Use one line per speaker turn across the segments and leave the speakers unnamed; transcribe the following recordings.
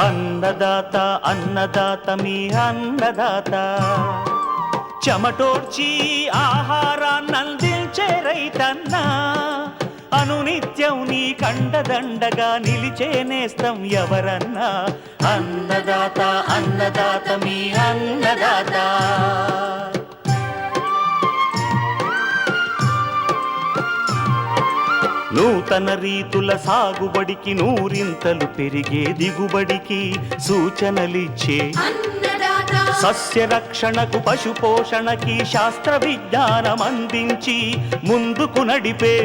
అన్నదాత అన్నదాత మీ అన్నదాత చెమటోడ్చి ఆహారాన్నందించే రైతన్నా అనునిత్యం నీ కండదండగా నిలిచే నేస్తం ఎవరన్నా అన్నదాత అన్నదాత మీ అన్నదాత నూతన రీతుల సాగుబడికి నూరింతలు పెరిగే దిగుబడికి సూచనలిచ్చే సస్య రక్షణకు పశు పోషణకి శాస్త్ర విజ్ఞానం అందించి ముందుకు నడిపే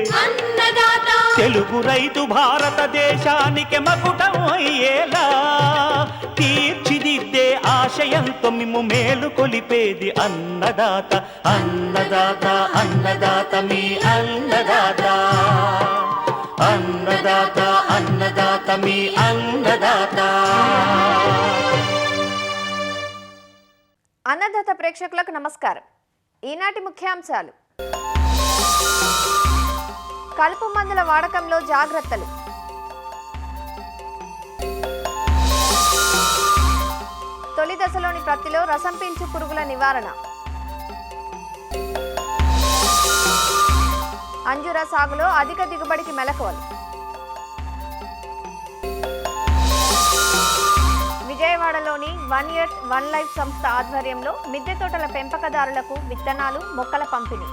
తెలుగు రైతు భారతదేశానికి మకుటం అయ్యేలా తీర్చిదిద్దే ఆశయంతో మిమ్ము మేలు కొలిపేది అన్నదాత అన్నదాత అన్నదాత మీ అన్నదాత అన్నదాత అన్నదాత మీ అన్నదాత.
అన్నదాత ప్రేక్షకులకు నమస్కారం. ఈనాటి ముఖ్యాంశాలు: కలుపు మందుల వాడకంలో జాగ్రత్తలు, తొలి దశలోని ప్రత్తిలో రసం పీల్చు పురుగుల నివారణ, అంజూర సాగులో అధిక దిగుబడికి మెలకువలు, విజయవాడలోని 1 Earth 1 Life సంస్థ ఆధ్వర్యంలో మిద్దె తోటల పెంపకదారులకు విత్తనాలు, మొక్కల పంపిణీ.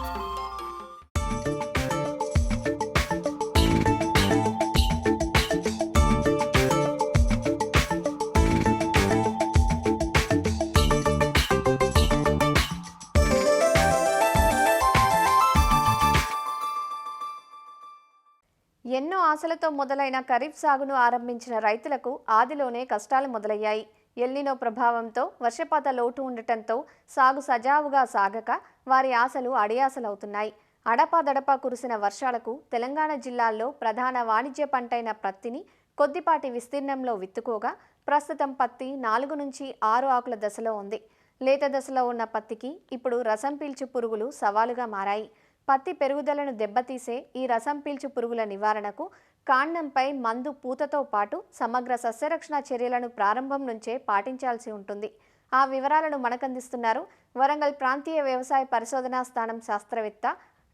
ఎన్నో ఆశలతో మొదలైన ఖరీఫ్ సాగును ఆరంభించిన రైతులకు ఆదిలోనే కష్టాలు మొదలయ్యాయి. ఎల్నినో ప్రభావంతో వర్షపాత లోటు ఉండటంతో సాగు సజావుగా సాగక వారి ఆశలు అడియాసలవుతున్నాయి. అడపాదడపా కురిసిన వర్షాలకు తెలంగాణ జిల్లాల్లో ప్రధాన వాణిజ్య పంటైన పత్తిని కొద్దిపాటి విస్తీర్ణంలో విత్తుకోగా ప్రస్తుతం పత్తి 4 నుంచి 6 ఆకుల దశలో ఉంది. లేత దశలో ఉన్న పత్తికి ఇప్పుడు రసం పీల్చు పురుగులు సవాలుగా మారాయి. పత్తి పెరుగుదలను దెబ్బతీసే ఈ రసం పీల్చు పురుగుల నివారణకు కాండంపై మందు పూతతో పాటు సమగ్ర సస్యరక్షణ చర్యలను ప్రారంభం నుంచే పాటించాల్సి ఉంటుంది. ఆ వివరాలను మనకందిస్తున్నారు వరంగల్ ప్రాంతీయ వ్యవసాయ పరిశోధనా స్థానం శాస్త్రవేత్త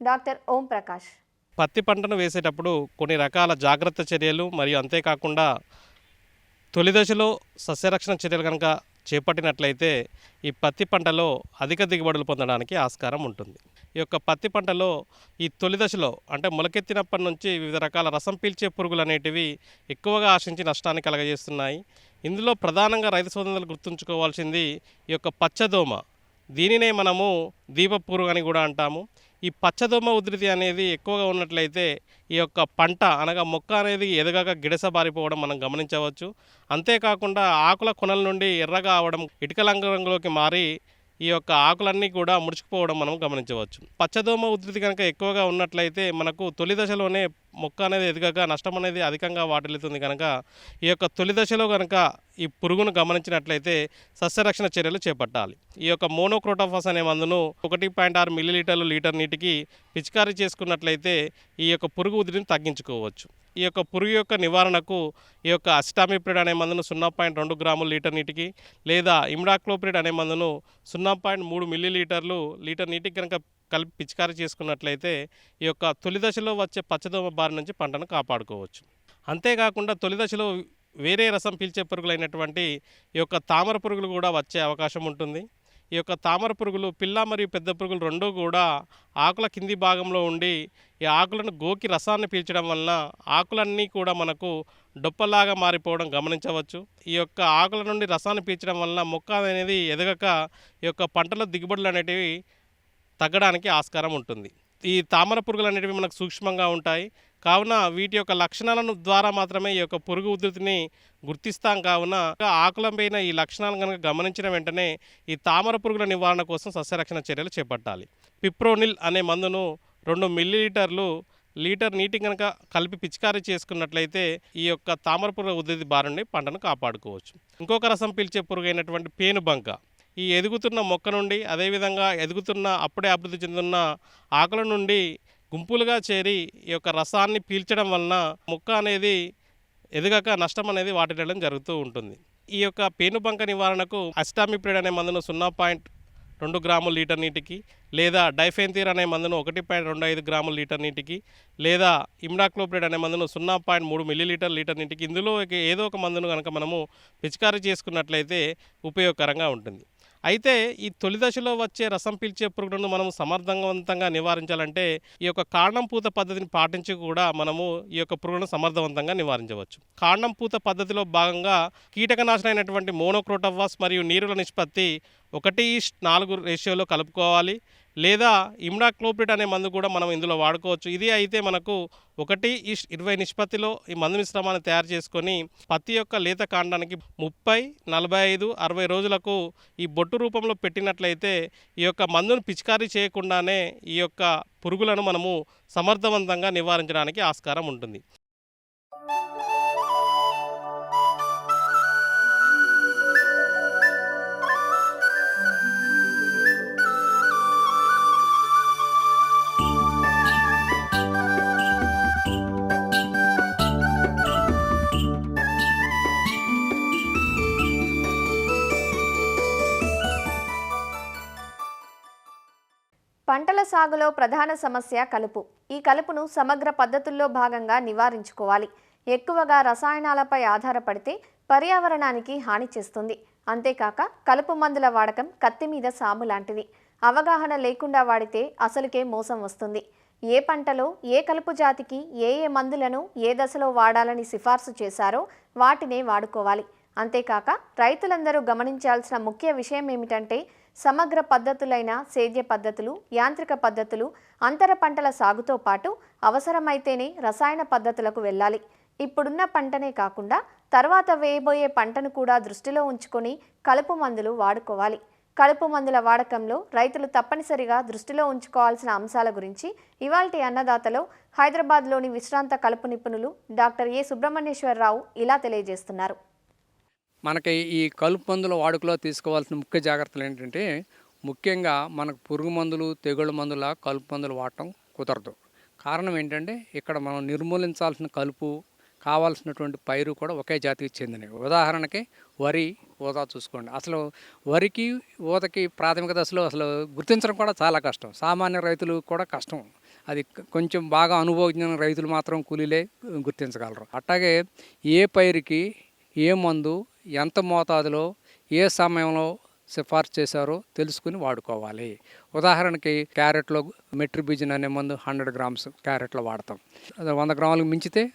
డాక్టర్ ఓం ప్రకాష్.
పత్తి పంటను వేసేటప్పుడు కొన్ని రకాల జాగ్రత్త చర్యలు మరియు అంతేకాకుండా తొలి దశలో సస్యరక్షణ చర్యలు కనుక చేపట్టినట్లయితే ఈ పత్తి పంటలో అధిక దిగుబడులు పొందడానికి ఆస్కారం ఉంటుంది. ఈ యొక్క పత్తి పంటలో ఈ తొలి దశలో అంటే మొలకెత్తినప్పటి నుంచి వివిధ రకాల రసం పీల్చే పురుగులు అనేటివి ఎక్కువగా ఆశించి నష్టాన్ని కలగజేస్తున్నాయి. ఇందులో ప్రధానంగా రైతు సోదరులు గుర్తుంచుకోవాల్సింది ఈ యొక్క పచ్చదోమ. దీనినే మనము దీప పురుగు అని కూడా అంటాము. ఈ పచ్చదోమ ఉధృతి అనేది ఎక్కువగా ఉన్నట్లయితే ఈ యొక్క పంట అనగా మొక్క అనేది ఎదగగా గిడసబారిపోవడం మనం గమనించవచ్చు. అంతేకాకుండా ఆకుల కొనల నుండి ఎర్రగా అవడం, ఇటుక రంగులోకి మారి ఈ యొక్క ఆకులన్నీ కూడా ముడుచుకుపోవడం మనం గమనించవచ్చు. పచ్చదోమ ఉధృతి కనుక ఎక్కువగా ఉన్నట్లయితే మనకు తొలి దశలోనే మొక్క అనేది ఎదగగా నష్టం అనేది అధికంగా వాటిల్లుతుంది. కనుక ఈ యొక్క తొలి దశలో కనుక ఈ పురుగును గమనించినట్లయితే సస్యరక్షణ చర్యలు చేపట్టాలి. ఈ యొక్క మోనోక్రోటోఫాస్ అనే మందును 1.6 మిల్లీలీటర్లు లీటర్ నీటికి పిచికారీ చేసుకున్నట్లయితే ఈ యొక్క పురుగు ఉధృతిని తగ్గించుకోవచ్చు. ఈ యొక్క పురుగు యొక్క నివారణకు ఈ యొక్క అసిటామిప్రిడ్ అనే మందును 0.2 గ్రాములు లీటర్ నీటికి లేదా ఇమిడాక్లోప్రిడ్ అనే మందును 0.3 మిల్లీలీటర్లు లీటర్ నీటికి కనుక కలిపి పిచికారీ చేసుకున్నట్లయితే ఈ యొక్క తొలి దశలో వచ్చే పచ్చదోమ బారి నుంచి పంటను కాపాడుకోవచ్చు. అంతేకాకుండా తొలి దశలో వేరే రసం పీల్చే పురుగులైనటువంటి ఈ యొక్క తామర పురుగులు కూడా వచ్చే అవకాశం ఉంటుంది. ఈ యొక్క తామర పురుగులు పిల్ల మరియు పెద్ద పురుగులు రెండూ కూడా ఆకుల కింది భాగంలో ఉండి ఈ ఆకులను గోకి రసాన్ని పీల్చడం వలన ఆకులన్నీ కూడా మనకు డొప్పలాగా మారిపోవడం గమనించవచ్చు. ఈ యొక్క ఆకుల నుండి రసాన్ని పీల్చడం వలన మొక్క అనేది ఎదగక ఈ యొక్క పంటలో దిగుబడులు అనేటివి తగ్గడానికి ఆస్కారం ఉంటుంది. ఈ తామర పురుగులు అనేటివి మనకు సూక్ష్మంగా ఉంటాయి కావున వీటి యొక్క లక్షణాలను ద్వారా మాత్రమే ఈ యొక్క పురుగు ఉధృతిని గుర్తిస్తాం. కావున ఆకులపైన ఈ లక్షణాలను కనుక గమనించిన వెంటనే ఈ తామర పురుగుల నివారణ కోసం సస్యరక్షణ చర్యలు చేపట్టాలి. పిప్రోనిల్ అనే మందును 2 మిల్లీలీటర్లు లీటర్ నీటి కనుక కలిపి పిచికారీ చేసుకున్నట్లయితే ఈ యొక్క తామర పురుగు ఉధృతి బారి నుండి పంటను కాపాడుకోవచ్చు. ఇంకొక రసం పీల్చే పురుగు అయినటువంటి పేనుబంక ఈ ఎదుగుతున్న మొక్క నుండి అదేవిధంగా ఎదుగుతున్న అప్పుడే అభివృద్ధి చెందుతున్న ఆకుల నుండి గుంపులుగా చేరి ఈ యొక్క రసాన్ని పీల్చడం వలన మొక్క అనేది ఎదగక నష్టం అనేది వాటిల్లడం జరుగుతూ ఉంటుంది. ఈ యొక్క పేనుబంక నివారణకు అస్టామిప్రిడ్ అనే మందును 0.2 గ్రాముల లీటర్ నీటికి, లేదా డైఫెన్థిర్ అనే మందును 1.25 గ్రాముల లీటర్ నీటికి, లేదా ఇమ్డాక్లోప్రిడ్ అనే మందును 0.3 మిల్లీలీటర్ లీటర్ నీటికి, ఇందులో ఏదో ఒక మందును కనుక మనము పిచికారీ చేసుకున్నట్లయితే ఉపయోగకరంగా ఉంటుంది. అయితే ఈ తొలి దశలో వచ్చే రసం పీల్చే పురుగులను మనం సమర్థవంతంగా నివారించాలంటే ఈ యొక్క కాండం పూత పద్ధతిని పాటించి కూడా మనము ఈ యొక్క పురుగులను సమర్థవంతంగా నివారించవచ్చు. కాండం పూత పద్ధతిలో భాగంగా కీటకనాశనం అయినటువంటి మోనోక్రోటోఫాస్ మరియు నీరుల నిష్పత్తి 1:4 రేషియోలో కలుపుకోవాలి. లేదా ఇమ్డాక్లోప్రిడ్ అనే మందు కూడా మనం ఇందులో వాడుకోవచ్చు. ఇది అయితే మనకు 1:20 నిష్పత్తిలో ఈ మందు మిశ్రమాన్ని తయారు చేసుకొని పత్తి యొక్క లేత కాండానికి 30, 45, 60 రోజులకు ఈ బొట్టు రూపంలో పెట్టినట్లయితే ఈ యొక్క మందును పిచికారీ చేయకుండానే ఈ యొక్క పురుగులను మనము సమర్థవంతంగా నివారించడానికి ఆస్కారం ఉంటుంది.
పంటల సాగులో ప్రధాన సమస్య కలుపు. ఈ కలుపును సమగ్ర పద్ధతుల్లో భాగంగా నివారించుకోవాలి. ఎక్కువగా రసాయనాలపై ఆధారపడితే పర్యావరణానికి హాని చేస్తుంది. అంతేకాక కలుపు మందుల వాడకం కత్తి మీద సాము లాంటిది. అవగాహన లేకుండా వాడితే అసలుకే మోసం వస్తుంది. ఏ పంటలో ఏ కలుపు జాతికి ఏ మందులను ఏ దశలో వాడాలని సిఫార్సు చేశారో వాటినే వాడుకోవాలి. అంతేకాక రైతులందరూ గమనించాల్సిన ముఖ్య విషయం ఏమిటంటే సమగ్ర పద్ధతులైన సేద్య పద్ధతులు, యాంత్రిక పద్ధతులు, అంతర పంటల సాగుతో పాటు అవసరమైతేనే రసాయన పద్ధతులకు వెళ్ళాలి. ఇప్పుడున్న పంటనే కాకుండా తర్వాత వేయబోయే పంటను కూడా దృష్టిలో ఉంచుకొని కలుపు మందులు వాడుకోవాలి. కలుపు మందుల వాడకంలో రైతులు తప్పనిసరిగా దృష్టిలో ఉంచుకోవాల్సిన అంశాల గురించి ఇవాల్టి అన్నదాతలో హైదరాబాద్లోని విశ్రాంత కలుపు నిపుణులు డాక్టర్ ఏ సుబ్రహ్మణ్యేశ్వరరావు ఇలా తెలియజేస్తున్నారు.
మనకి ఈ కలుపు మందుల వాడుకలో తీసుకోవాల్సిన ముఖ్య జాగ్రత్తలు ఏంటంటే, ముఖ్యంగా మనకు పురుగు మందులు, తెగుళ్ళ మందుల కలుపు మందులు వాడటం కుదరదు. కారణం ఏంటంటే, ఇక్కడ మనం నిర్మూలించాల్సిన కలుపు కావాల్సినటువంటి పైరు కూడా ఒకే జాతికి చెందినవి. ఉదాహరణకి వరి, ఊదా చూసుకోండి. అసలు వరికి, ఊదకి ప్రాథమిక దశలో అసలు గుర్తించడం కూడా చాలా కష్టం. సామాన్య రైతులు కూడా కష్టం. అది కొంచెం బాగా అనుభవజ్ఞ రైతులు మాత్రం కూలీలే గుర్తించగలరు. అట్లాగే ఏ పైరుకి ఏ మందు ఎంత మోతాదులో ఏ సమయంలో సిఫార్సు చేశారో తెలుసుకుని వాడుకోవాలి. ఉదాహరణకి క్యారెట్లో మెట్రిబిజిన్ అనే మందు 100 గ్రామ్స్ క్యారెట్లో వాడతాం. 100 గ్రాములకు మించితే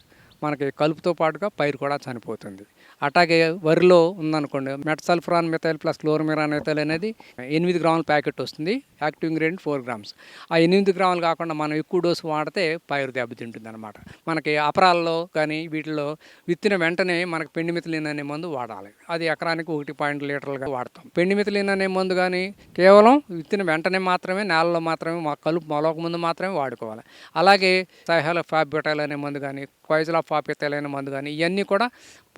మనకి కలుపుతో పాటుగా పైరు కూడా చనిపోతుంది. అట్లాగే వరిలో ఉందనుకోండి, మెటసల్ఫరాన్ మిథైల్ ప్లస్ క్లోరమిరాన్ మిథైల్ అనేది 8 గ్రాముల ప్యాకెట్ వస్తుంది. Active ingredient 4 grams. ఆ 8 గ్రాములు కాకుండా మనం ఎక్కువ డోసు వాడితే పైరు దెబ్బతింటుంది అనమాట. మనకి అపరాల్లో కానీ వీటిలో విత్తిన వెంటనే మనకి పెండిమిథిలిన్ అనే మందు వాడాలి. అది ఎకరానికి 1 లీటర్లుగా వాడతాం. పెండిమిథిలిన్ అనే మందు కానీ కేవలం విత్తిన వెంటనే మాత్రమే, నేలలో మాత్రమే, కలుపు మొలక ముందు మాత్రమే వాడుకోవాలి. అలాగే సైహలోఫాబిటైల్ అనే మందు కానీ, క్వైజలాఫాపిథైల్ అనే మందు కానీ, ఇవన్నీ కూడా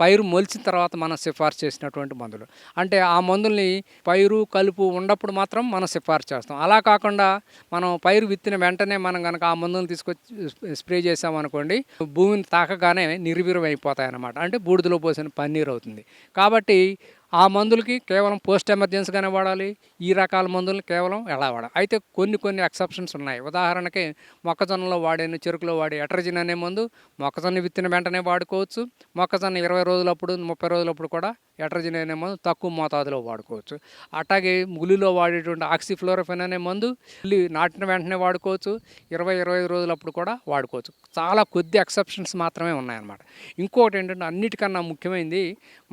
పైరు మొలిచిన తర్వాత మనం సిఫార్సు చేసినటువంటి మందులు. అంటే ఆ మందుల్ని పైరు కలుపు ఉన్నప్పుడు మాత్రం మనం సిఫార్సు చేస్తాం. అలా కాకుండా మనం పైరు విత్తిన వెంటనే మనం కనుక ఆ మందులను తీసుకొచ్చి స్ప్రే చేసామనుకోండి, భూమిని తాకగానే నిర్వీర్యం అయిపోతాయి అన్నమాట. అంటే బూడిదలో పోసిన పన్నీరు అవుతుంది. కాబట్టి ఆ మందులకి కేవలం పోస్ట్ ఎమర్జెన్సీగానే వాడాలి. ఈ రకాల మందులను కేవలం ఎలా వాడాలి. అయితే కొన్ని ఎక్సెప్షన్స్ ఉన్నాయి. ఉదాహరణకి మొక్కజొన్నలో వాడే, చెరుకులో వాడే ఎట్రజిన్ అనే మందు మొక్కజొన్న విత్తిన వెంటనే వాడుకోవచ్చు. మొక్కజొన్న 20 రోజులప్పుడు, 30 రోజులప్పుడు కూడా ఎట్రజిన్ అనే మందు తక్కువ మోతాదులో వాడుకోవచ్చు. అట్లాగే ములిలో వాడేటువంటి ఆక్సిఫ్లోరోఫెన్ అనే మందు ఉల్లి నాటిన వెంటనే వాడుకోవచ్చు. 20-25 రోజులప్పుడు కూడా వాడుకోవచ్చు. చాలా కొద్ది ఎక్సెప్షన్స్ మాత్రమే ఉన్నాయన్నమాట. ఇంకొకటి ఏంటంటే, అన్నిటికన్నా ముఖ్యమైనది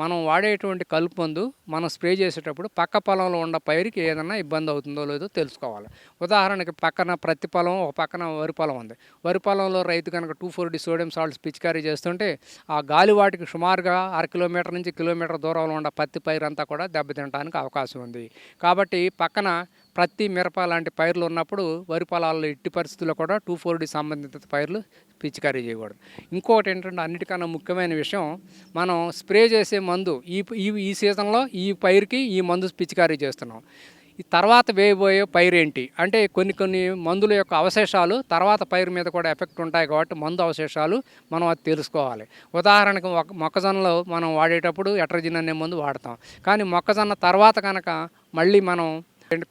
మనం వాడేటువంటి కలుపు మందు మనం స్ప్రే చేసేటప్పుడు పక్క పొలంలో ఉన్న పైరుకి ఏదైనా ఇబ్బంది అవుతుందో లేదో తెలుసుకోవాలి. ఉదాహరణకి పక్కన ప్రతి పొలం, ఒక పక్కన వరి పొలం ఉంది. వరి పొలంలో రైతు కనుక 2,4-D సోడియం సాల్ట్స్ పిచికారీ చేస్తుంటే ఆ గాలి వాటికి సుమారుగా 1/2 కిలోమీటర్ నుంచి కిలోమీటర్ దూరంలో ఉన్న పత్తి పైరు అంతా కూడా దెబ్బతినడానికి అవకాశం ఉంది. కాబట్టి పక్కన ప్రతి మిరప లాంటి పైర్లు ఉన్నప్పుడు వరి పొలాల్లో ఎట్టి పరిస్థితుల్లో కూడా 2,4-D సంబంధిత పైర్లు పిచికారీ చేయకూడదు. ఇంకొకటి ఏంటంటే, అన్నిటికన్నా ముఖ్యమైన విషయం, మనం స్ప్రే చేసే మందు ఈ సీజన్లో ఈ పైరుకి ఈ మందు పిచికారీ చేస్తున్నాం. ఈ తర్వాత వేయబోయే పైరేంటి అంటే కొన్ని మందుల యొక్క అవశేషాలు తర్వాత పైరు మీద కూడా ఎఫెక్ట్ ఉంటాయి కాబట్టి మందు అవశేషాలు మనం అది తెలుసుకోవాలి. ఉదాహరణకు మొక్కజొన్నలో మనం వాడేటప్పుడు ఎట్రజిన్ అనే మందు వాడతాం. కానీ మొక్కజొన్న తర్వాత కనుక మళ్ళీ మనం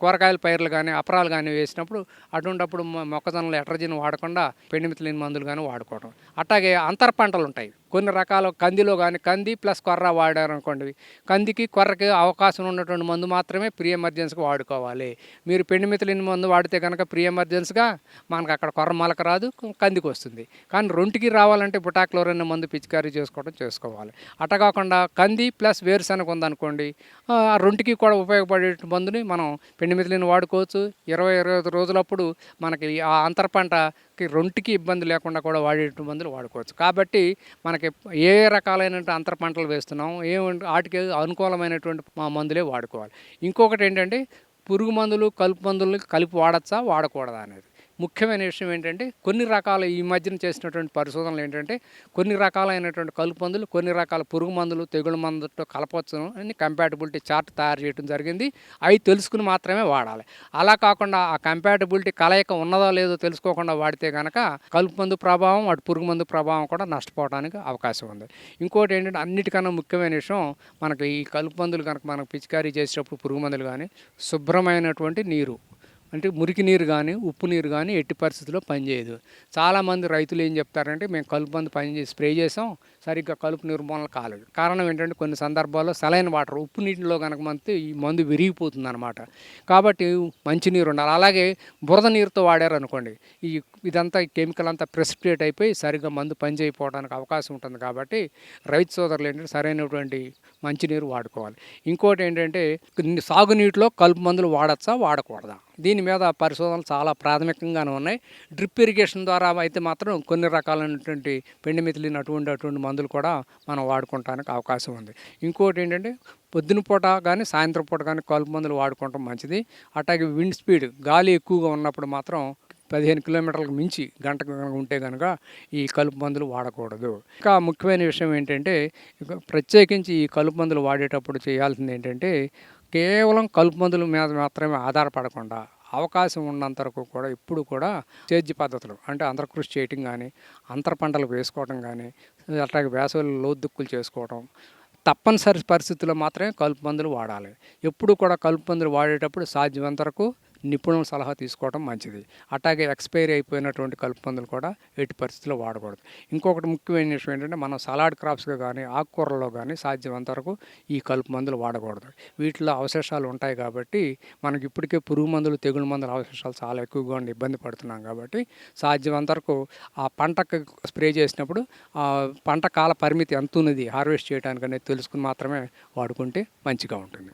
కూరగాయల పైర్లు కానీ అపరాలు కానీ వేసినప్పుడు అటువంటిప్పుడు మొక్కజొన్నలు ఎట్రజిన్ వాడకుండా పెండిమిథిలిన్ మందులు కానీ వాడుకోవడం. అట్లాగే అంతర పంటలు ఉంటాయి. కొన్ని రకాల కందిలో కానీ కంది ప్లస్ కొర్ర వాడారనుకోండి, కందికి కొర్రకి అవకాశం ఉన్నటువంటి మందు మాత్రమే ప్రీ ఎమర్జెన్సీగా వాడుకోవాలి. మీరు పెండిమిథిలిన్ మందు వాడితే కనుక ప్రీ ఎమర్జెన్సీగా మనకు అక్కడ కొర్ర మొలక రాదు, కందికి వస్తుంది. కానీ రెండుకి రావాలంటే బుటాక్లోరిన్ మందు పిచికారీ చేసుకోవాలి. అట్ట కాకుండా కంది ప్లస్ వేరుశనగ ఉందనుకోండి, ఆ రెండుకి కూడా ఉపయోగపడే మందుని మనం పెండిమిథిలిన్ వాడుకోవచ్చు. 20-25 రోజులప్పుడు మనకి ఆ అంతర పంటకి రెండుకి ఇబ్బంది లేకుండా కూడా వాడే మందులు వాడుకోవచ్చు. కాబట్టి మనకి ఏ రకాలైన అంతర పంటలు వేస్తున్నాం వాటికి అనుకూలమైనటువంటి మందులే వాడుకోవాలి. ఇంకొకటి ఏంటంటే పురుగు మందులు కలుపు మందులు కలిపి వాడచ్చా వాడకూడదా అనేది ముఖ్యమైన విషయం. ఏంటంటే కొన్ని రకాల ఈ మధ్యన చేసినటువంటి పరిశోధనలు ఏంటంటే కొన్ని రకాలైనటువంటి కలుపు మందులు కొన్ని రకాల పురుగు మందులు తెగుళ్ళ మందులతో కలపవచ్చు అని కంపాటబిలిటీ చార్ట్ తయారు చేయడం జరిగింది. అవి తెలుసుకుని మాత్రమే వాడాలి. అలా కాకుండా ఆ కంపాటబిలిటీ కలయిక ఉన్నదో లేదో తెలుసుకోకుండా వాడితే కనుక కలుపు మందు ప్రభావం అటు పురుగు మందు ప్రభావం కూడా నష్టపోవడానికి అవకాశం ఉంది. ఇంకోటి ఏంటంటే అన్నిటికన్నా ముఖ్యమైన విషయం, మనకి ఈ కలుపు మందులు కనుక మనకు పిచికారీ చేసేటప్పుడు పురుగు మందులు కానీ శుభ్రమైనటువంటి నీరు అంటే మురికి నీరు కానీ ఉప్పు నీరు కానీ ఎట్టి పరిస్థితుల్లో పనిచేయదు. చాలామంది రైతులు ఏం చెప్తారంటే మేము కలుపు మందు స్ప్రే చేసాం సరిగ్గా కలుపు నిర్మూలన కాలేదు. కారణం ఏంటంటే కొన్ని సందర్భాల్లో సలైన వాటర్ ఉప్పు నీటిలో కనుక మనకి ఈ మందు విరిగిపోతుంది అనమాట. కాబట్టి మంచినీరు ఉండాలి. అలాగే బురద నీరుతో వాడారనుకోండి ఇదంతా కెమికల్ అంతా ప్రెసిపిటేట్ అయిపోయి సరిగ్గా మందు పనిచేయకపోవడానికి అవకాశం ఉంటుంది. కాబట్టి రైతు సోదరులు ఏంటంటే సరైనటువంటి మంచినీరు వాడుకోవాలి. ఇంకోటి ఏంటంటే సాగునీటిలో కలుపు మందులు వాడచ్చా వాడకూడదా దీని మీద పరిశోధనలు చాలా ప్రాథమికంగానే ఉన్నాయి. డ్రిప్ ఇరిగేషన్ ద్వారా అయితే మాత్రం కొన్ని రకాలైనటువంటి పెండిమిథిలిన్ అటువంటి మందులు కూడా మనం వాడుకోవడానికి అవకాశం ఉంది. ఇంకోటి ఏంటంటే పొద్దున పూట కానీ సాయంత్రం పూట కానీ కలుపు మందులు వాడుకోవటం మంచిది. అట్లాగే విండ్ స్పీడ్ గాలి ఎక్కువగా ఉన్నప్పుడు మాత్రం 15 కిలోమీటర్లకు మించి గంటకు ఉంటే కనుక ఈ కలుపు మందులు వాడకూడదు. ఇంకా ముఖ్యమైన విషయం ఏంటంటే ప్రత్యేకించి ఈ కలుపు మందులు వాడేటప్పుడు చేయాల్సింది ఏంటంటే కేవలం కలుపు మందుల మీద మాత్రమే ఆధారపడకుండా అవకాశం ఉన్నంత వరకు కూడా ఇప్పుడు కూడా సేద్య పద్ధతులు అంటే అంతర్కృషి చేయటం కానీ అంతర పంటలు వేసుకోవడం కానీ అట్లాగే వేసవిలో లోతుదుక్కులు చేసుకోవడం తప్పనిసరి పరిస్థితుల్లో మాత్రమే కలుపు మందులు వాడాలి. ఎప్పుడు కూడా కలుపు మందులు వాడేటప్పుడు సాధ్యమైనంత వరకు నిపుణుల సలహా తీసుకోవడం మంచిది. అట్లాగే ఎక్స్పైరీ అయిపోయినటువంటి కలుపు మందులు కూడా ఎట్టి పరిస్థితుల్లో వాడకూడదు. ఇంకొకటి ముఖ్యమైన విషయం ఏంటంటే మనం సలాడ్ క్రాప్స్గా కానీ ఆకుకూరల్లో కానీ సాధ్యమైనంత వరకు ఈ కలుపు మందులు వాడకూడదు. వీటిలో అవశేషాలు ఉంటాయి కాబట్టి మనకి ఇప్పటికే పురుగు మందులు తెగుళ్ళ మందుల అవశేషాలు చాలా ఎక్కువగా ఉండి ఇబ్బంది పడుతున్నాం. కాబట్టి సాధ్యమైనంత వరకు ఆ పంటకు స్ప్రే చేసినప్పుడు ఆ పంట కాల పరిమితి ఎంత ఉన్నది హార్వెస్ట్ చేయడానికి అనేది తెలుసుకుని మాత్రమే వాడుకుంటే మంచిగా ఉంటుంది.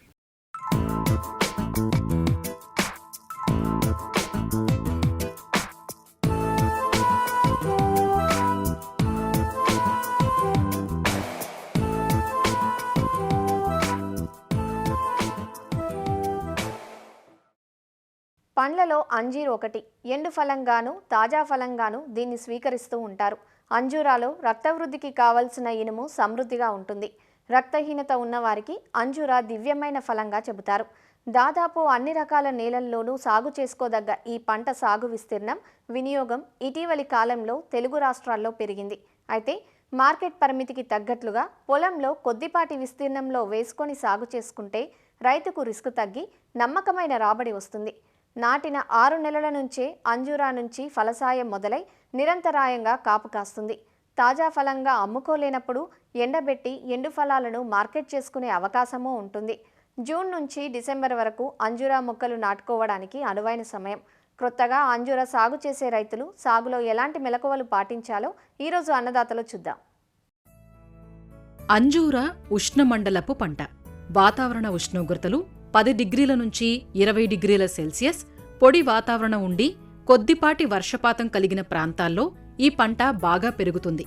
పండ్లలో అంజీర్ ఒకటి. ఎండు ఫలంగాను తాజా ఫలంగాను దీన్ని స్వీకరిస్తూ ఉంటారు. అంజూరాలో రక్తవృద్ధికి కావలసిన ఇనుము సమృద్ధిగా ఉంటుంది. రక్తహీనత ఉన్నవారికి అంజూరా దివ్యమైన ఫలంగా చెబుతారు. దాదాపు అన్ని రకాల నేలల్లోనూ సాగు చేసుకోదగ్గ ఈ పంట సాగు విస్తీర్ణం వినియోగం ఇటీవలి కాలంలో తెలుగు రాష్ట్రాల్లో పెరిగింది. అయితే మార్కెట్ పరిమితికి తగ్గట్లుగా పొలంలో కొద్దిపాటి విస్తీర్ణంలో వేసుకొని సాగు చేసుకుంటే రైతుకు రిస్క్ తగ్గి నమ్మకమైన రాబడి వస్తుంది. నాటిన 6 నెలల నుంచే అంజూరా నుంచి ఫలసాయం మొదలై నిరంతరాయంగా కాపు కాస్తుంది. తాజా ఫలంగా అమ్ముకోలేనప్పుడు ఎండబెట్టి ఎండు ఫలాలను మార్కెట్ చేసుకునే అవకాశమూ ఉంటుంది. జూన్ నుంచి డిసెంబర్ వరకు అంజూరా మొక్కలు నాటుకోవడానికి అనువైన సమయం. క్రొత్తగా అంజూరా సాగు చేసే రైతులు సాగులో ఎలాంటి మెలకువలు పాటించాలో ఈరోజు అన్నదాతలో చూద్దాం.
అంజూరా ఉష్ణమండలపు పంట. వాతావరణ ఉష్ణోగ్రతలు 10 డిగ్రీల నుంచి 20 డిగ్రీల సెల్సియస్, పొడి వాతావరణం ఉండి కొద్దిపాటి వర్షపాతం కలిగిన ప్రాంతాల్లో ఈ పంట బాగా పెరుగుతుంది.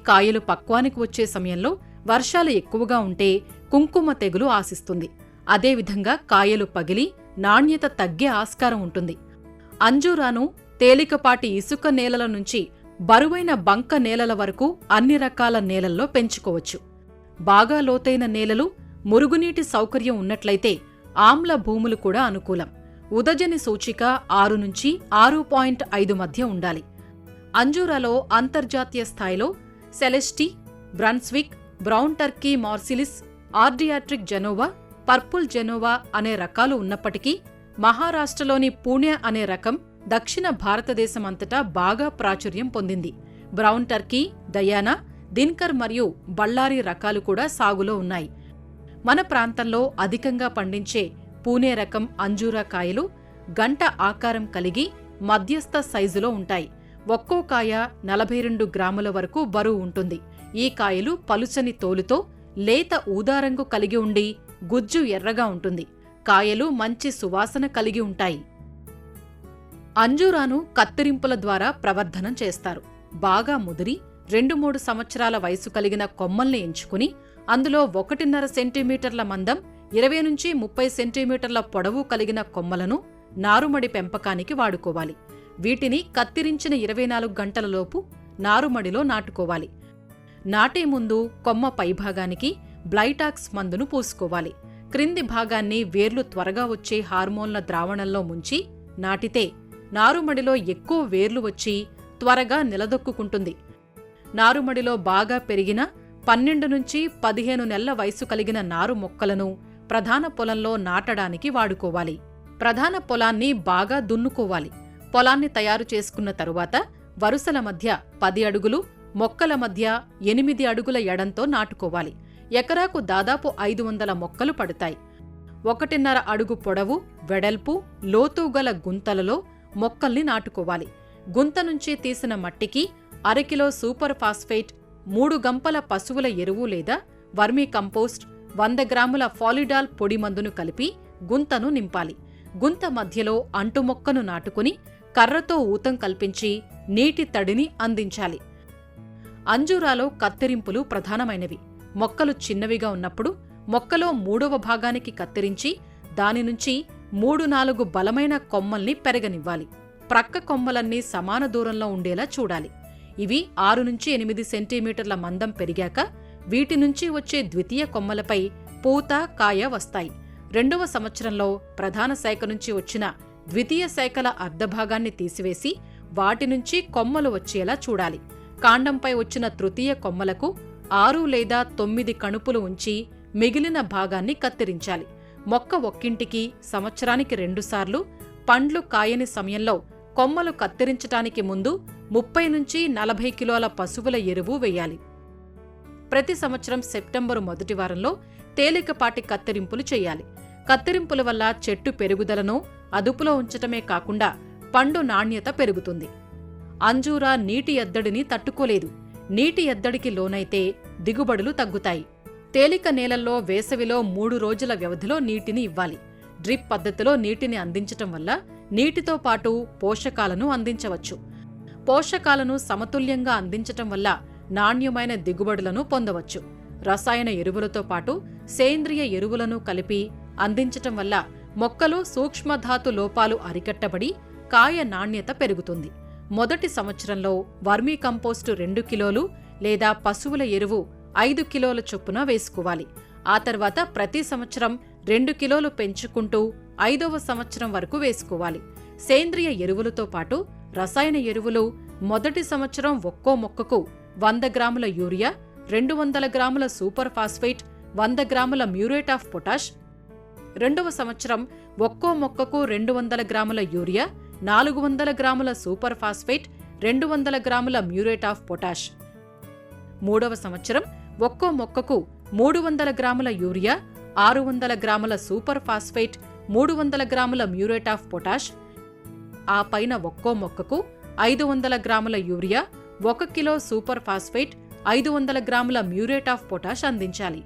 కాయలు పక్వానికి వచ్చే సమయంలో వర్షాలు ఎక్కువగా ఉంటే కుంకుమ తెగులు ఆశిస్తుంది. అదేవిధంగా కాయలు పగిలి నాణ్యత తగ్గే ఆస్కారం ఉంటుంది. అంజూరాను తేలికపాటి ఇసుక నేలల నుంచి బరువైన బంక నేలల వరకు అన్ని రకాల నేలల్లో పెంచుకోవచ్చు. బాగా లోతైన నేలలు, మురుగునీటి సౌకర్యం ఉన్నట్లయితే ఆమ్ల భూములు కూడా అనుకూలం. ఉదజని సూచిక 6 నుంచి 6.5 మధ్య ఉండాలి. అంజూరాలో అంతర్జాతీయ స్థాయిలో Celeste, Brunswick, Brown Turkey Marseilles, Adriatic Genoa, purple Genoa అనే రకాలు ఉన్నప్పటికీ మహారాష్ట్రలోని పూణె అనే రకం దక్షిణ భారతదేశం అంతటా బాగా ప్రాచుర్యం పొందింది. బ్రౌన్ టర్కీ, దయానా, దిన్కర్ మరియు బళ్ళారి రకాలు కూడా సాగులో ఉన్నాయి. మన ప్రాంతంలో అధికంగా పండించే పూణే రకం అంజూరా కాయలు గంట ఆకారం కలిగి మధ్యస్థ సైజులో ఉంటాయి. ఒక్కో కాయ 42 గ్రాముల వరకు బరువు ఉంటుంది. ఈ కాయలు పలుచని తోలుతో లేత ఊదారంగు కలిగి ఉండి గుజ్జు ఎర్రగా ఉంటుంది. కాయలు మంచి సువాసన కలిగి ఉంటాయి. అంజూరాను కత్తిరింపుల ద్వారా ప్రవర్ధనం చేస్తారు. బాగా ముదిరి 2-3 సంవత్సరాల వయసు కలిగిన కొమ్మల్ని ఎంచుకుని అందులో 1.5 సెంటీమీటర్ల మందం, 20 నుంచి 30 సెంటీమీటర్ల పొడవు కలిగిన కొమ్మలను నారుమడి పెంపకానికి వాడుకోవాలి. వీటిని కత్తిరించిన 24 గంటలలోపు నారుమడిలో నాటుకోవాలి. నాటే ముందు కొమ్మ పైభాగానికి బ్లైటాక్స్ మందును పూసుకోవాలి. క్రింది భాగాన్ని వేర్లు త్వరగా వచ్చే హార్మోన్ల ద్రావణంలో ముంచి నాటితే నారుమడిలో ఎక్కువ వేర్లు వచ్చి త్వరగా నిలదొక్కుంటుంది. నారుమడిలో బాగా పెరిగిన 12 నుంచి 15 నెలల వయసు కలిగిన నారు మొక్కలను ప్రధాన పొలంలో నాటడానికి వాడుకోవాలి. ప్రధాన పొలాన్ని బాగా దున్నుకోవాలి. పొలాన్ని తయారు చేసుకున్న తరువాత వరుసల మధ్య 10 అడుగులు, మొక్కల మధ్య 8 అడుగుల ఎడంతో నాటుకోవాలి. ఎకరాకు దాదాపు 500 మొక్కలు పడతాయి. 1.5 అడుగు పొడవు, వెడల్పు, లోతు గల గుంతలలో మొక్కల్ని నాటుకోవాలి. గుంత నుంచి తీసిన మట్టికి 1/2 కిలో సూపర్ ఫాస్ఫేట్, 3 గంపల పశువుల ఎరువు లేదా వర్మీ కంపోస్ట్, 100 గ్రాముల ఫాలిడాల్ పొడి మందును కలిపి గుంతను నింపాలి. గుంత మధ్యలో అంటుమొక్కను నాటుకుని కర్రతో ఊతం కల్పించి నీటి తడిని అందించాలి. అంజూరాలో కత్తిరింపులు ప్రధానమైనవి. మొక్కలు చిన్నవిగా ఉన్నప్పుడు మొక్కలో 3వ భాగానికి కత్తిరించి దాని నుంచి 3-4 బలమైన కొమ్మల్ని పెరగనివ్వాలి. ప్రక్క కొమ్మలన్నీ సమాన దూరంలో ఉండేలా చూడాలి. ఇవి 6 నుంచి 8 సెంటీమీటర్ల మందం పెరిగాక వీటి నుంచి వచ్చే ద్వితీయ కొమ్మలపై పూత, కాయ వస్తాయి. 2వ సంవత్సరంలో ప్రధాన శాఖ నుంచి వచ్చిన ద్వితీయ శాఖల అర్ధభాగాన్ని తీసివేసి వాటి నుంచి కొమ్మలు వచ్చేలా చూడాలి. కాండంపై వచ్చిన తృతీయ కొమ్మలకు 6 లేదా 9 కణుపులు ఉంచి మిగిలిన భాగాన్ని కత్తిరించాలి. మొక్క ఒక్కింటికి సంవత్సరానికి 2 సార్లు పండ్లు కాయని సమయంలో కొమ్మలు కత్తిరించటానికి ముందు 30 నుంచి 40 కిలోల పశువుల ఎరువు వేయాలి. ప్రతి సంవత్సరం సెప్టెంబరు మొదటి వారంలో తేలికపాటి కత్తిరింపులు చేయాలి. కత్తిరింపుల వల్ల చెట్టు పెరుగుదలను అదుపులో ఉంచటమే కాకుండా పండు నాణ్యత పెరుగుతుంది. అంజూరా నీటి ఎద్దడిని తట్టుకోలేదు. నీటి ఎద్దడికి లోనైతే దిగుబడులు తగ్గుతాయి. తేలిక నేలల్లో వేసవిలో 3 రోజుల వ్యవధిలో నీటిని ఇవ్వాలి. డ్రిప్ పద్ధతిలో నీటిని అందించటం వల్ల నీటితో పాటు పోషకాలను అందించవచ్చు. పోషకాలను సమతుల్యంగా అందించటం వల్ల నాణ్యమైన దిగుబడులను పొందవచ్చు. రసాయన ఎరువులతో పాటు సేంద్రియ ఎరువులను కలిపి అందించటం వల్ల మొక్కలు సూక్ష్మధాతు లోపాలు అరికట్టబడి కాయ నాణ్యత పెరుగుతుంది. మొదటి సంవత్సరంలో వర్మీ కంపోస్టు 2 కిలోలు లేదా పశువుల ఎరువు 5 కిలోల చొప్పున వేసుకోవాలి. ఆ తర్వాత ప్రతి సంవత్సరం 2 కిలోలు పెంచుకుంటూ 5వ సంవత్సరం వరకు వేసుకోవాలి. సేంద్రియ ఎరువులతో పాటు రసాయన ఎరువులు మొదటి సంవత్సరం ఒక్కో మొక్కకు 100 గ్రాముల యూరియా, 200 గ్రాముల సూపర్ ఫాస్ఫేట్, 100 గ్రాముల మ్యూరేట్ ఆఫ్ పొటాష్. 2వ సంవత్సరం ఒక్కో మొక్కకు 200 గ్రాముల యూరియా, 400 గ్రాముల సూపర్ ఫాస్ఫేట్, 200 గ్రాముల మ్యూరేట్ ఆఫ్ పొటాష్. 3వ సంవత్సరం ఒక్కో మొక్కకు 300 గ్రాముల యూరియా, 600 గ్రాముల సూపర్ ఫాస్ఫేట్, 300 గ్రాముల మ్యూరేట్ ఆఫ్ పొటాష్. ఆ పైన ఒక్కో మొక్కకు 500 గ్రాముల యూరియా, 1 కిలో సూపర్ ఫాస్ఫేట్, 500 గ్రాముల మ్యూరేట్ ఆఫ్ పొటాష్ అందించాలి.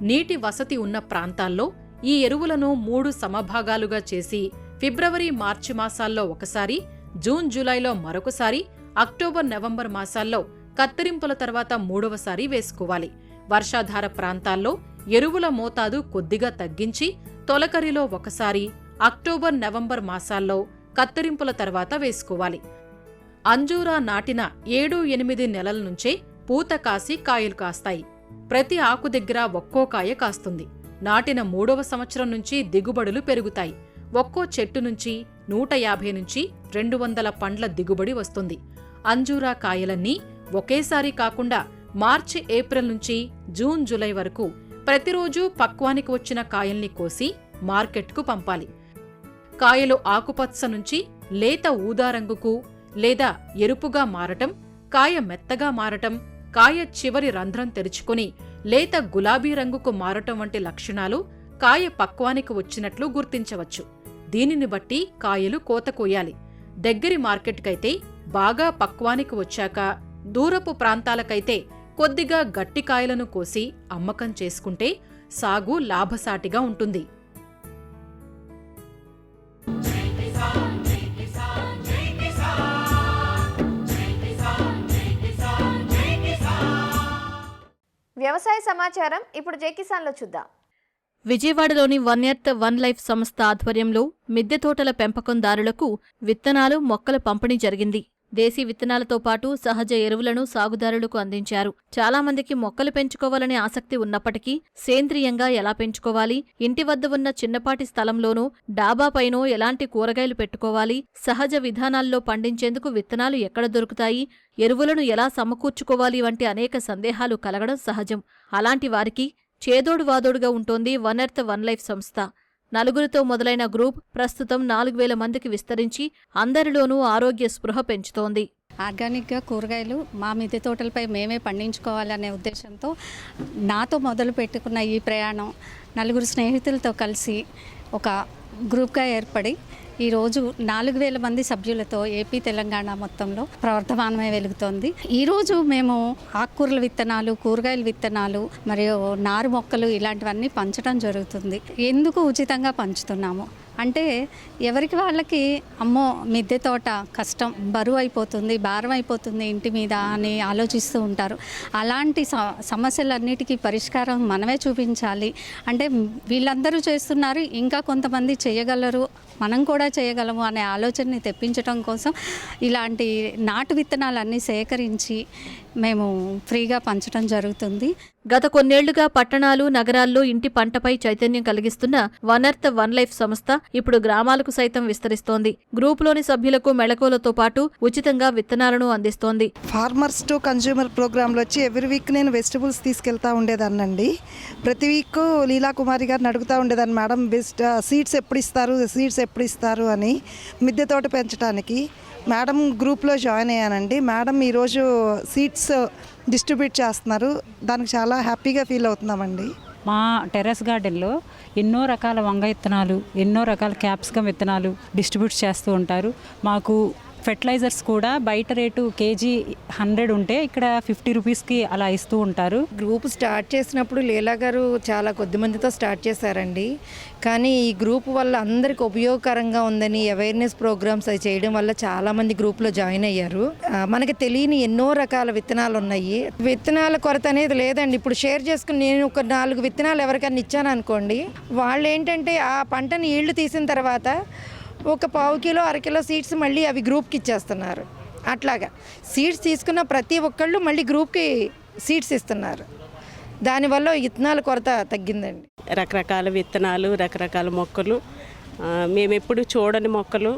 నీటి వసతి ఉన్న ప్రాంతాల్లో ఈ ఎరువులను 3 సమభాగాలుగా చేసి ఫిబ్రవరి, మార్చి మాసాల్లో ఒకసారి, జూన్, జూలైలో మరొకసారి, అక్టోబర్, నవంబర్ మాసాల్లో కత్తిరింపుల తర్వాత 3వసారి వేసుకోవాలి. వర్షాధార ప్రాంతాల్లో ఎరువుల మోతాదు కొద్దిగా తగ్గించి తొలకరిలో ఒకసారి, అక్టోబర్, నవంబర్ మాసాల్లో కత్తిరింపుల తర్వాత వేసుకోవాలి. అంజూరా నాటిన 7-8 నెలల నుంచే పూత కాసి కాయలు కాస్తాయి. ప్రతి ఆకు దగ్గర ఒక్కో కాయ కాస్తుంది. నాటిన 3వ సంవత్సరం నుంచి దిగుబడులు పెరుగుతాయి. ఒక్కో చెట్టు నుంచి 150 నుంచి 200 పండ్ల దిగుబడి వస్తుంది. అంజూరా కాయలన్నీ ఒకేసారి కాకుండా మార్చి ఏప్రిల్ నుంచి జూన్ జూలై వరకు ప్రతిరోజూ పక్వానికి వచ్చిన కాయల్ని కోసి మార్కెట్కు పంపాలి. కాయలు ఆకుపచ్చ నుంచి లేత ఊదా రంగుకు లేదా ఎరుపుగా మారటం, కాయ మెత్తగా మారటం, కాయ చివరి రంధ్రం తెరుచుకుని లేత గులాబీ రంగుకు మారటం వంటి లక్షణాలు కాయ పక్వానికి వచ్చినట్లు గుర్తించవచ్చు. దీనిని బట్టి కాయలు కోత కోయాలి. దగ్గరి మార్కెట్కైతే బాగా పక్వానికి వచ్చాక, దూరపు ప్రాంతాలకైతే కొద్దిగా గట్టి కాయలను కోసి అమ్మకం చేసుకుంటే సాగు లాభసాటిగా ఉంటుంది.
వ్యవసాయ సమాచారం ఇప్పుడు జై కిసాన్లో చూద్దాం.
విజయవాడలోని వన్ ఎర్త్ వన్ లైఫ్ సంస్థ ఆధ్వర్యంలో మిద్దె తోటల పెంపకందారులకు విత్తనాలు, మొక్కల పంపిణీ జరిగింది. దేశీ విత్తనాలతో పాటు సహజ ఎరువులను సాగుదారులకు అందించారు. చాలా మందికి మొక్కలు పెంచుకోవాలనే ఆసక్తి ఉన్నప్పటికీ సేంద్రియంగా ఎలా పెంచుకోవాలి, ఇంటి వద్ద ఉన్న చిన్నపాటి స్థలంలోనూ డాబాపైనో ఎలాంటి కూరగాయలు పెట్టుకోవాలి, సహజ విధానాల్లో పండించేందుకు విత్తనాలు ఎక్కడ దొరుకుతాయి, ఎరువులను ఎలా సమకూర్చుకోవాలి వంటి అనేక సందేహాలు కలగడం సహజం. అలాంటి వారికి చేదోడు వాదోడుగా ఉంటోంది వన్ ఎర్త్ వన్ లైఫ్ సంస్థ. 4 మొదలైన గ్రూప్ ప్రస్తుతం 4000 మందికి విస్తరించి అందరిలోనూ ఆరోగ్య స్పృహ పెంచుతోంది.
ఆర్గానిక్గా కూరగాయలు మా మిద్దె తోటలపై మేమే పండించుకోవాలనే ఉద్దేశంతో నాతో మొదలు పెట్టుకున్న ఈ ప్రయాణం 4 స్నేహితులతో కలిసి ఒక గ్రూప్గా ఏర్పడి ఈరోజు 4000 మంది సభ్యులతో ఏపీ, తెలంగాణ మొత్తంలో ప్రవర్ధమానమై వెలుగుతోంది. ఈరోజు మేము ఆకుకూరల విత్తనాలు, కూరగాయల విత్తనాలు మరియు నారు మొక్కలు ఇలాంటివన్నీ పంచడం జరుగుతుంది. ఎందుకు ఉచితంగా పంచుతున్నాము అంటే ఎవరికి వాళ్ళకి అమ్మో మిద్దె తోట కష్టం, బరువు అయిపోతుంది, భారం అయిపోతుంది ఇంటి మీద అని ఆలోచిస్తూ ఉంటారు. అలాంటి సమస్యలన్నిటికీ పరిష్కారం మనమే చూపించాలి. అంటే వీళ్ళందరూ చేస్తున్నారు, ఇంకా కొంతమంది చేయగలరు, మనం కూడా చేయగలము అనే ఆలోచనని తెప్పించడం కోసం ఇలాంటి నాటు విత్తనాలన్నీ సేకరించి మేము ఫ్రీగా పంచడం జరుగుతుంది.
గత కొన్నేళ్లుగా పట్టణాలు, నగరాల్లో ఇంటి పంటపై చైతన్యం కలిగిస్తున్న వన్ ఎర్త్ వన్ లైఫ్ సంస్థ ఇప్పుడు గ్రామాలకు సైతం విస్తరిస్తోంది. గ్రూపులోని సభ్యులకు మెళకువలతో పాటు ఉచితంగా విత్తనాలను అందిస్తోంది.
ఫార్మర్స్ టు కన్జ్యూమర్ ప్రోగ్రాంలో వచ్చి ఎవ్రీ వీక్ నేను వెజిటబుల్స్ తీసుకెళ్తా ఉండేదాన్నండి. ప్రతి వీక్ లీలా కుమారి గారిని అడుగుతూ ఉండేదాన్ని, మేడం సీడ్స్ ఎప్పుడు ఇస్తారు అని మిద్దె తోట పెంచడానికి. మేడం గ్రూప్లో జాయిన్ అయ్యానండి. మేడం ఈరోజు సీడ్స్ డిస్ట్రిబ్యూట్ చేస్తున్నారు. దానికి చాలా హ్యాపీగా ఫీల్ అవుతున్నామండి.
మా టెర్రస్ గార్డెన్లో ఎన్నో రకాల వంగ విత్తనాలు, ఎన్నో రకాల క్యాప్సికమ్ విత్తనాలు డిస్ట్రిబ్యూట్ చేస్తూ ఉంటారు. మాకు ఫెర్టిలైజర్స్ కూడా బయట రేటు కేజీ 100 ఉంటే ఇక్కడ 50 రూపీస్కి అలా ఇస్తూ ఉంటారు.
గ్రూప్ స్టార్ట్ చేసినప్పుడు లీలా గారు చాలా కొద్ది మందితో స్టార్ట్ చేశారండి. కానీ ఈ గ్రూప్ వల్ల అందరికి ఉపయోగకరంగా ఉందని అవేర్నెస్ ప్రోగ్రామ్స్ అవి చేయడం వల్ల చాలామంది గ్రూప్లో జాయిన్ అయ్యారు. మనకి తెలియని ఎన్నో రకాల విత్తనాలు ఉన్నాయి. విత్తనాల కొరత అనేది లేదండి. ఇప్పుడు షేర్ చేసుకుని నేను ఒక 4 విత్తనాలు ఎవరికైనా ఇచ్చాను అనుకోండి, వాళ్ళు ఏంటంటే ఆ పంటని ఈల్డ్ తీసిన తర్వాత ఒక 1/4 కిలో 1/2 కిలో సీడ్స్ మళ్ళీ అవి గ్రూప్కి ఇచ్చేస్తున్నారు. అట్లాగా సీడ్స్ తీసుకున్న ప్రతి ఒక్కళ్ళు మళ్ళీ గ్రూప్కి సీడ్స్ ఇస్తున్నారు. దానివల్ల విత్తనాల కొరత తగ్గిందండి.
రకరకాల విత్తనాలు, రకరకాల మొక్కలు, మేము ఎప్పుడు చూడని మొక్కలు,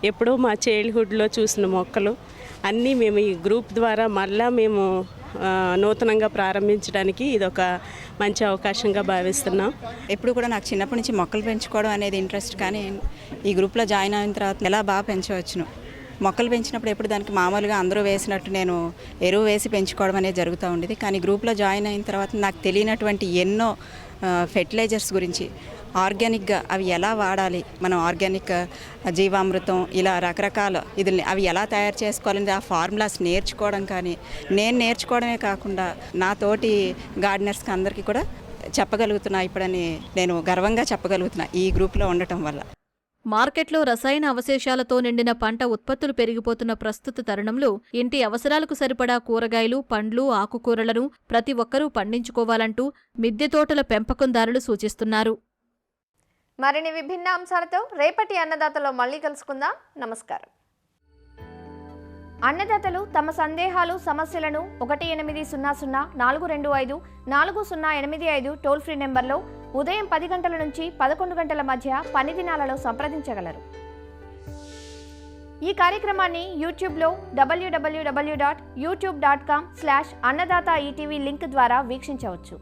ఎప్పుడూ మా చైల్డ్హుడ్లో చూసిన మొక్కలు అన్నీ మేము ఈ గ్రూప్ ద్వారా మళ్ళా మేము నూతనంగా ప్రారంభించడానికి ఇదొక మంచి అవకాశంగా భావిస్తున్నాం.
ఎప్పుడు కూడా నాకు చిన్నప్పటి నుంచి మొక్కలు పెంచుకోవడం అనేది ఇంట్రెస్ట్, కానీ ఈ గ్రూప్లో జాయిన్ అయిన తర్వాత ఎలా బాగా పెంచవచ్చును. మొక్కలు పెంచినప్పుడు ఎప్పుడు దానికి మామూలుగా అందరూ వేసినట్టు నేను ఎరువు వేసి పెంచుకోవడం అనేది జరుగుతూ ఉండేది. కానీ గ్రూప్లో జాయిన్ అయిన తర్వాత నాకు తెలియనటువంటి ఎన్నో ఫెర్టిలైజర్స్ గురించి, ఆర్గానిక్గా అవి ఎలా వాడాలి, మనం ఆర్గానిక్ జీవామృతం ఇలా రకరకాల ఇది అవి ఎలా తయారు చేసుకోవాలని ఆ ఫార్ములాస్ నేర్చుకోవడం, కానీ నేను నేర్చుకోవడమే కాకుండా నా తోటి గార్డెనర్స్కి అందరికీ కూడా చెప్పగలుగుతున్నా ఇప్పుడని నేను గర్వంగా చెప్పగలుగుతున్నా ఈ గ్రూప్లో ఉండటం వల్ల.
మార్కెట్లో రసాయన అవశేషాలతో నిండిన పంట ఉత్పత్తులు పెరిగిపోతున్న ప్రస్తుత తరుణంలో ఇంటి అవసరాలకు సరిపడా కూరగాయలు, పండ్లు, ఆకుకూరలను ప్రతి ఒక్కరూ పండించుకోవాలంటూ మిద్దె తోటల పెంపకందారులు సూచిస్తున్నారు.
మరిన్ని విభిన్న అంశాలతో రేపటి అన్నదాతలో మళ్ళీ కలుసుకుందాం. నమస్కారం. అన్నదాతలు తమ సందేహాలు సమస్యలను 1800-425-4085 టోల్ ఫ్రీ నెంబర్లో ఉదయం 10 గంటల నుంచి 11 గంటల మధ్య పని దినాలలో సంప్రదించగలరు. ఈ కార్యక్రమాన్ని యూట్యూబ్లో www.youtube.com/annadaata ETV లింక్ ద్వారా వీక్షించవచ్చు.